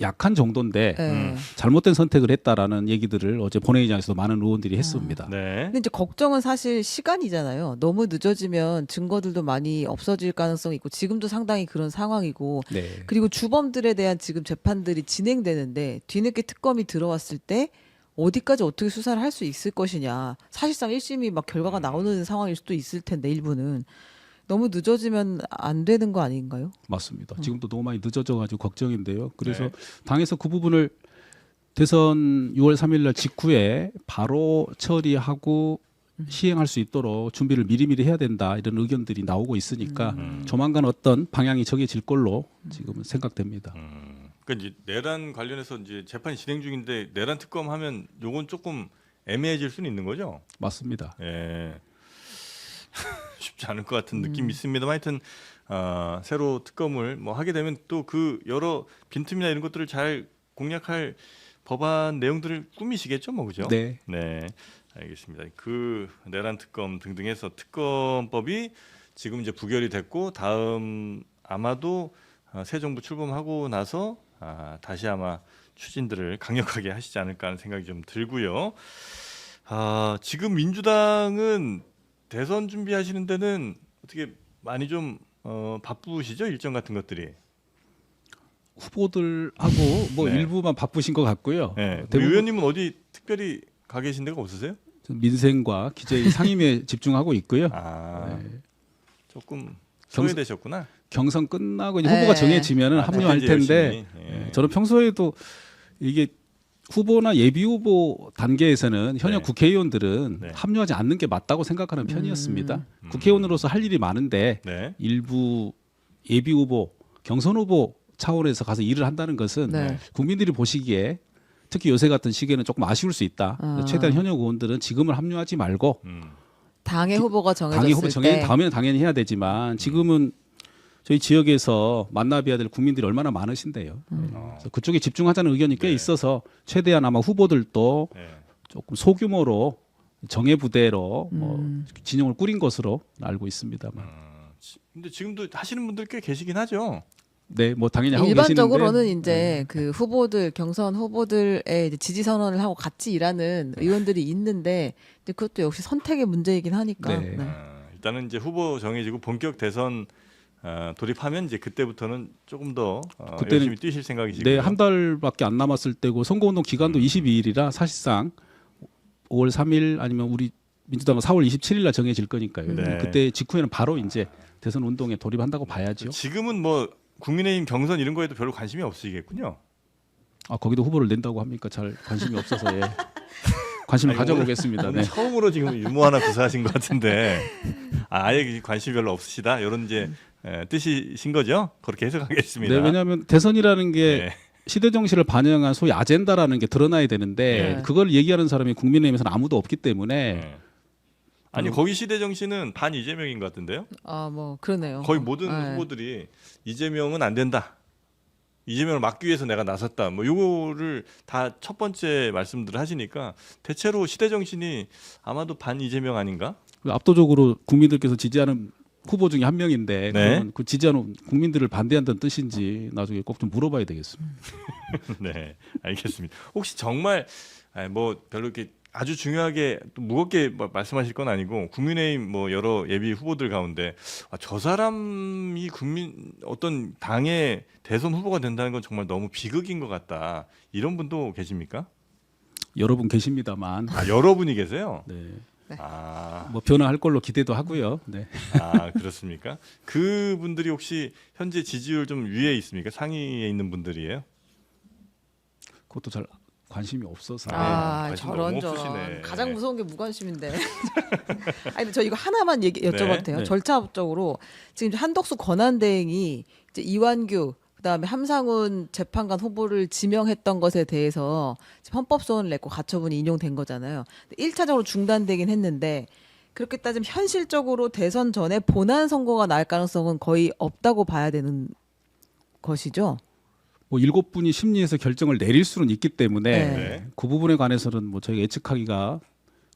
약한 정도인데 네. 잘못된 선택을 했다라는 얘기들을 어제 본회의장에서도 많은 의원들이 했습니다. 네. 근데 이제 걱정은 사실 시간이잖아요. 너무 늦어지면 증거들도 많이 없어질 가능성이 있고 지금도 상당히 그런 상황이고 네. 그리고 주범들에 대한 지금 재판들이 진행되는데 뒤늦게 특검이 들어왔을 때 어디까지 어떻게 수사를 할 수 있을 것이냐. 사실상 1심이 막 결과가 나오는 상황일 수도 있을 텐데 일부는. 너무 늦어지면 안 되는 거 아닌가요? 맞습니다. 지금도 너무 많이 늦어져가지고 걱정인데요. 그래서 네. 당에서 그 부분을 대선 6월 3일날 직후에 바로 처리하고 시행할 수 있도록 준비를 미리미리 해야 된다 이런 의견들이 나오고 있으니까 조만간 어떤 방향이 정해질 걸로 지금은 생각됩니다. 그러니까 이제 내란 관련해서 이제 재판이 진행 중인데 내란 특검 하면 요건 조금 애매해질 수는 있는 거죠. 맞습니다. 예. 쉽지 않을 것 같은 느낌이 있습니다만 하여튼 새로 특검을 뭐 하게 되면 또 그 여러 빈틈이나 이런 것들을 잘 공략할 법안 내용들을 꾸미시겠죠, 뭐 그죠? 네. 네, 알겠습니다. 그 내란 특검 등등 해서 특검법이 지금 이제 부결이 됐고 다음 아마도 새 정부 출범하고 나서 다시 아마 추진들을 강력하게 하시지 않을까 하는 생각이 좀 들고요. 지금 민주당은 대선 준비하시는 데는 어떻게 많이 좀 바쁘시죠? 일정 같은 것들이. 후보들하고 뭐 네. 일부만 바쁘신 것 같고요. 네. 뭐 대부분 의원님은 어디 특별히 가 계신 데가 없으세요? 민생과 기재위 상임위에 집중하고 있고요. 아, 네. 조금 경선- 소외되셨구나. 경선 끝나고 이제 네. 후보가 정해지면은 합류할 답변지 텐데 열심히. 예. 저는 평소에도 이게 후보나 예비 후보 단계에서는 현역 네. 국회의원들은 네. 합류하지 않는 게 맞다고 생각하는 편이었습니다. 국회의원으로서 할 일이 많은데 네. 일부 예비 후보, 경선 후보 차원에서 가서 일을 한다는 것은 네. 국민들이 보시기에 특히 요새 같은 시기에는 조금 아쉬울 수 있다. 최대한 현역 의원들은 지금은 합류하지 말고 당의 후보가 정해졌을 당의 후보 정해진 때 다음에는 당연히 해야 되지만 지금은 저희 지역에서 만나봐야 될 국민들이 얼마나 많으신데요. 그래서 그쪽에 집중하자는 의견이 꽤 네. 있어서 최대한 아마 후보들도 네. 조금 소규모로 정예 부대로 뭐 진영을 꾸린 것으로 알고 있습니다만. 근데 지금도 하시는 분들 꽤 계시긴 하죠. 네, 뭐 당연히 하고 일반적으로는 계시는데 이제 그 후보들 경선 후보들의 이제 지지 선언을 하고 같이 일하는 의원들이 있는데 근데 그것도 역시 선택의 문제이긴 하니까. 네. 네. 일단은 이제 후보 정해지고 본격 대선 돌입하면 이제 그때부터는 조금 더 그때는- 열심히 뛰실 생각이시고요. 네, 한 달밖에 안 남았을 때고 선거운동 기간도 22일이라 사실상 5월 3일 아니면 우리 민주당은 4월 27일 날 정해질 거니까요. 네. 그때 직후에는 바로 이제 대선 운동에 돌입한다고 봐야죠. 지금은 뭐 국민의힘 경선 이런 거에도 별로 관심이 없으시겠군요. 아, 거기도 후보를 낸다고 합니까? 잘 관심이 없어서 예. 관심을 아니, 가져보겠습니다. 오늘 네. 처음으로 지금 유머 하나 구사하신 것 같은데 아예 관심이 별로 없으시다 이런 이제 뜻이신 거죠? 그렇게 해석하겠습니다. 네, 왜냐하면 대선이라는 게 네. 시대 정신을 반영한 소위 아젠다라는 게 드러나야 되는데 네. 그걸 얘기하는 사람이 국민의힘에서는 아무도 없기 때문에 네. 아니 거기 시대 정신은 반 이재명인 것 같은데요? 아, 뭐 그러네요. 거의 모든 네. 후보들이 이재명은 안 된다. 이재명을 막기 위해서 내가 나섰다. 뭐 요거를 다 첫 번째 말씀들을 하시니까 대체로 시대 정신이 아마도 반 이재명 아닌가? 압도적으로 국민들께서 지지하는 후보 중에 한 명인데 네. 그러면 그 지지하는 국민들을 반대한다는 뜻인지 나중에 꼭 좀 물어봐야 되겠습니다. 네, 알겠습니다. 혹시 정말 뭐 별로 이렇게 아주 중요하게 또 무겁게 말씀하실 건 아니고 국민의힘 뭐 여러 예비 후보들 가운데 저 사람이 국민 어떤 당의 대선 후보가 된다는 건 정말 너무 비극인 것 같다. 이런 분도 계십니까? 여러분 계십니다만 여러분이 계세요? 네. 아, 뭐 변화할 걸로 기대도 하고요. 네. 그렇습니까? 그분들이 혹시 현재 지지율 좀 위에 있습니까? 상위에 있는 분들이에요? 그것도 잘 관심이 없어서. 아, 관심 저런 너무 없으시네. 저런 가장 무서운 게 무관심인데. 아니 근데 저 이거 하나만 여쭤봐도 네, 돼요. 네. 절차적으로 지금 한덕수 권한대행이 이제 이완규 그다음에 함상훈 재판관 후보를 지명했던 것에 대해서 지금 헌법소원을 냈고 가처분이 인용된 거잖아요. 1차적으로 중단되긴 했는데 그렇게 따지면 현실적으로 대선 전에 본안 선거가 날 가능성은 거의 없다고 봐야 되는 것이죠. 뭐 7분이 심리해서 결정을 내릴 수는 있기 때문에 네. 그 부분에 관해서는 뭐 저희가 예측하기가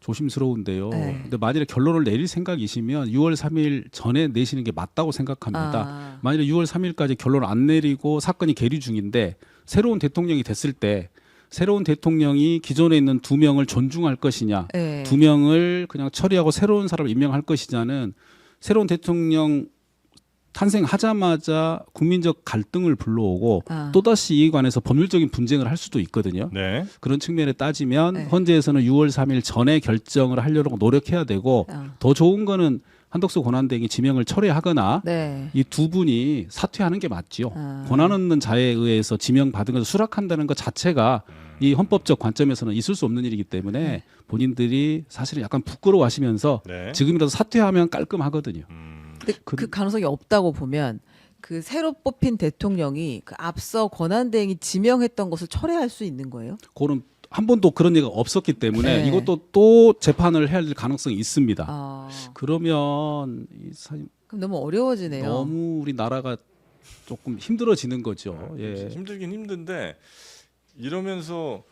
조심스러운데요. 네. 근데 만일에 결론을 내릴 생각이시면 6월 3일 전에 내시는 게 맞다고 생각합니다. 아. 만일에 6월 3일까지 결론 안 내리고 사건이 계류 중인데 새로운 대통령이 됐을 때 새로운 대통령이 기존에 있는 2명을 존중할 것이냐, 네. 2명을 그냥 처리하고 새로운 사람을 임명할 것이냐는 새로운 대통령 탄생하자마자 국민적 갈등을 불러오고 아. 또다시 이에 관해서 법률적인 분쟁을 할 수도 있거든요. 네. 그런 측면에 따지면 네. 헌재에서는 6월 3일 전에 결정을 하려고 노력해야 되고 아. 더 좋은 거는 한덕수 권한대행이 지명을 철회하거나 네. 이 두 분이 사퇴하는 게 맞지요. 아. 권한 없는 자에 의해서 지명받은 것을 수락한다는 것 자체가 이 헌법적 관점에서는 있을 수 없는 일이기 때문에 본인들이 사실은 약간 부끄러워하시면서 네. 지금이라도 사퇴하면 깔끔하고든요. 근데 그 가능성이 없다고 보면 그 새로 뽑힌 대통령이 그 앞서 권한대행이 지명했던 것을 철회할 수 있는 거예요? 그거는 한 번도 그런 얘기가 없었기 때문에 네. 이것도 또 재판을 해야 될 가능성이 있습니다. 아, 그러면 그럼 너무 어려워지네요. 너무 우리나라가 조금 힘들어지는 거죠. 예. 힘들긴 힘든데 이러면서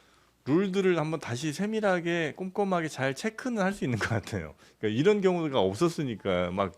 룰들을 한번 다시 세밀하게 꼼꼼하게 잘 체크는 할 수 있는 것 같아요. 그러니까 이런 경우가 없었으니까 막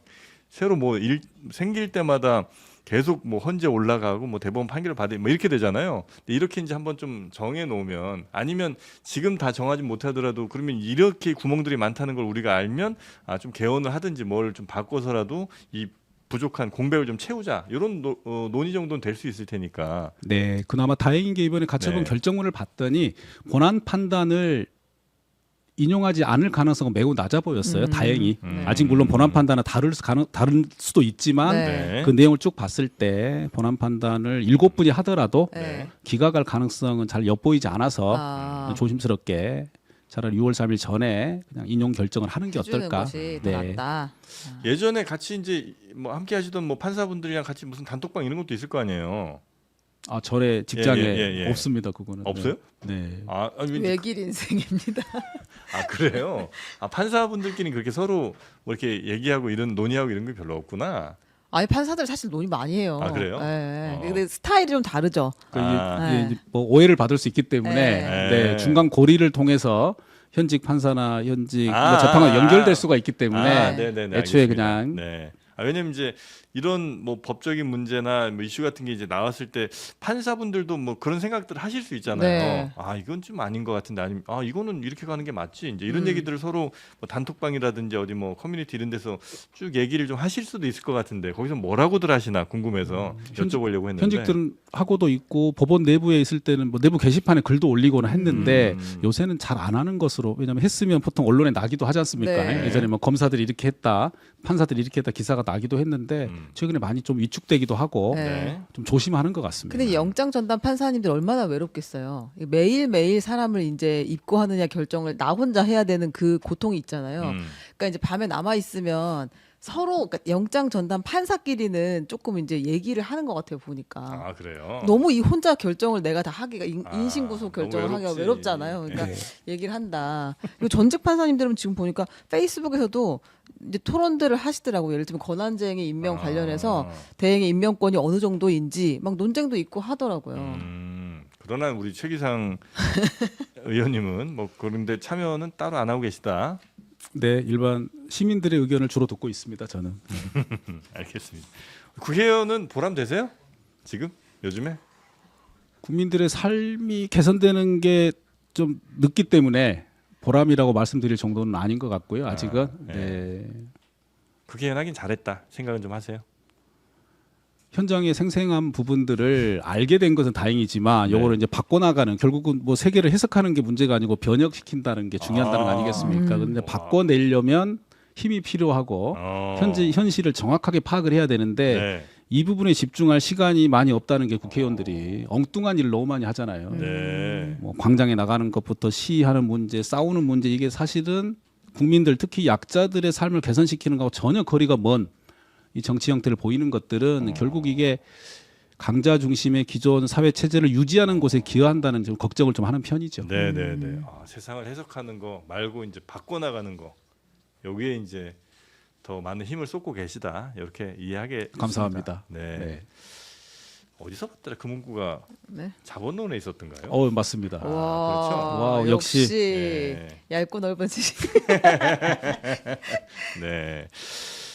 새로 뭐 일 생길 때마다 계속 뭐 헌재 올라가고 뭐 대법원 판결을 받으 뭐 이렇게 되잖아요. 근데 이렇게 이제 한번 좀 정해 놓으면 아니면 지금 다 정하지 못하더라도 그러면 이렇게 구멍들이 많다는 걸 우리가 알면 좀 개헌을 하든지 뭘 좀 바꿔서라도 이 부족한 공백을 좀 채우자 이런 논의 정도는 될 수 있을 테니까. 네, 그나마 다행인 게 이번에 가처분 네. 결정문을 봤더니 본안 판단을 인용하지 않을 가능성은 매우 낮아 보였어요. 다행히. 아직 물론 본안 판단은 다를 수도 있지만 네. 그 내용을 쭉 봤을 때 본안 판단을 7분이 하더라도 네. 기각할 가능성은 잘 엿보이지 않아서 아. 조심스럽게 차라리 6월 3일 전에 그냥 인용 결정을 하는 게 해주는 어떨까. 것이 더 네. 낫다. 예전에 같이 이제 뭐 함께 하시던 뭐 판사분들이랑 같이 무슨 단톡방 이런 것도 있을 거 아니에요. 아, 전에 직장에 예. 없습니다. 그거는. 없어요? 네. 외길 인생입니다. 그래요? 판사분들끼리 그렇게 서로 뭐 이렇게 얘기하고 이런 논의하고 이런 게 별로 없구나. 아니 판사들 사실 논의 많이 해요. 아, 그래요? 네. 어. 근데 스타일이 좀 다르죠. 이게 뭐 오해를 받을 수 있기 때문에 네. 네, 중간 고리를 통해서 현직 판사나 현직 아, 재판관 연결될 수가 있기 때문에 네네네, 애초에 알겠습니다. 그냥 네. 왜냐면 이제 이런 뭐 법적인 문제나 뭐 이슈 같은 게 이제 나왔을 때 판사분들도 뭐 그런 생각들을 하실 수 있잖아요. 네. 이건 좀 아닌 것 같은데 아니면 이거는 이렇게 가는 게 맞지. 이제 이런 얘기들을 서로 뭐 단톡방이라든지 어디 뭐 커뮤니티 이런 데서 쭉 얘기를 좀 하실 수도 있을 것 같은데 거기서 뭐라고들 하시나 궁금해서 여쭤보려고 했는데. 현직들은 하고도 있고 법원 내부에 있을 때는 뭐 내부 게시판에 글도 올리거나 했는데 요새는 잘 안 하는 것으로 왜냐하면 했으면 보통 언론에 나기도 하지 않습니까? 네. 예전에 뭐 검사들이 이렇게 했다, 판사들이 이렇게 했다 기사가 나기도 했는데 최근에 많이 좀 위축되기도 하고 네. 좀 조심하는 것 같습니다. 근데 영장 전담 판사님들 얼마나 외롭겠어요. 매일 매일 사람을 이제 입고하느냐 결정을 나 혼자 해야 되는 그 고통이 있잖아요. 그러니까 이제 밤에 남아 있으면 서로 그러니까 영장 전담 판사끼리는 조금 이제 얘기를 하는 것 같아요 보니까. 그래요. 너무 이 혼자 결정을 내가 다 하기가 인신구속 너무 결정을 하기가 외롭지. 외롭잖아요. 그러니까 네. 얘기를 한다. 그리고 전직 판사님들은 지금 보니까 페이스북에서도 이제 토론들을 하시더라고요. 예를 들면 권한쟁의 임명 관련해서 대행의 임명권이 어느 정도인지 막 논쟁도 있고 하더라고요. 그러나 우리 최기상 의원님은 뭐 그런데 참여는 따로 안 하고 계시다. 네, 일반 시민들의 의견을 주로 듣고 있습니다. 저는. 알겠습니다. 국회의원은 보람 되세요? 지금 요즘에? 국민들의 삶이 개선되는 게 좀 늦기 때문에 보람이라고 말씀드릴 정도는 아닌 것 같고요. 아직은. 네. 네. 국회의원 하긴 잘했다 생각은 좀 하세요? 현장의 생생한 부분들을 알게 된 것은 다행이지만 네. 요거를 이제 바꿔나가는 결국은 뭐 세계를 해석하는 게 문제가 아니고 번역시킨다는 게 중요하다는 거 아니겠습니까? 그런데 바꿔내려면 힘이 필요하고 현실을 정확하게 파악을 해야 되는데 네. 이 부분에 집중할 시간이 많이 없다는 게 국회의원들이 엉뚱한 일을 너무 많이 하잖아요. 네. 뭐 광장에 나가는 것부터 시위하는 문제, 싸우는 문제 이게 사실은 국민들 특히 약자들의 삶을 개선시키는 거하고 전혀 거리가 먼 이 정치 형태를 보이는 것들은 결국 이게 강자 중심의 기존 사회 체제를 유지하는 곳에 기여한다는 좀 걱정을 좀 하는 편이죠. 네네네. 세상을 해석하는 거 말고 이제 바꿔나가는 거 여기에 이제 더 많은 힘을 쏟고 계시다 이렇게 이해하게 감사합니다. 네. 네. 어디서 봤더라 그 문구가 네. 자본론에 있었던가요? 맞습니다. 그렇죠. 와우, 역시. 네. 얇고 넓은 지식. 네.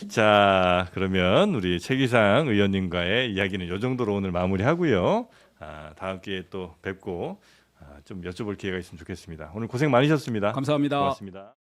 자, 그러면 우리 최기상 의원님과의 이야기는 이 정도로 오늘 마무리하고요. 다음 기회에 또 뵙고 좀 여쭤볼 기회가 있으면 좋겠습니다. 오늘 고생 많으셨습니다. 감사합니다. 고맙습니다.